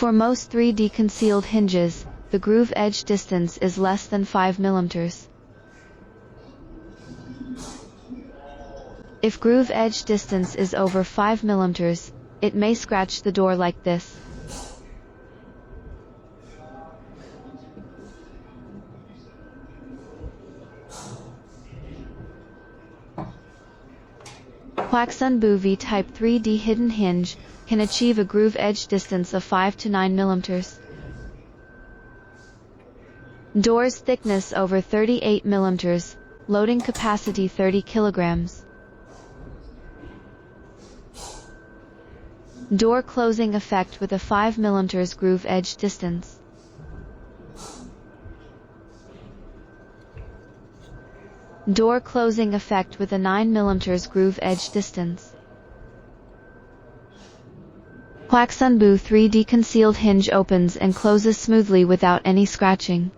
For most 3D concealed hinges, the groove edge distance is less than 5 mm. If groove edge distance is over 5 mm, it may scratch the door like this. Huaxunbu V-type 3D hidden hinge can achieve a groove edge distance of 5 to 9 mm. Doors thickness over 38 mm, loading capacity 30 kg. Door closing effect with a 5 mm groove edge distance. Door closing effect with a 9 mm groove edge distance. Huaxunbu 3D concealed hinge opens and closes smoothly without any scratching.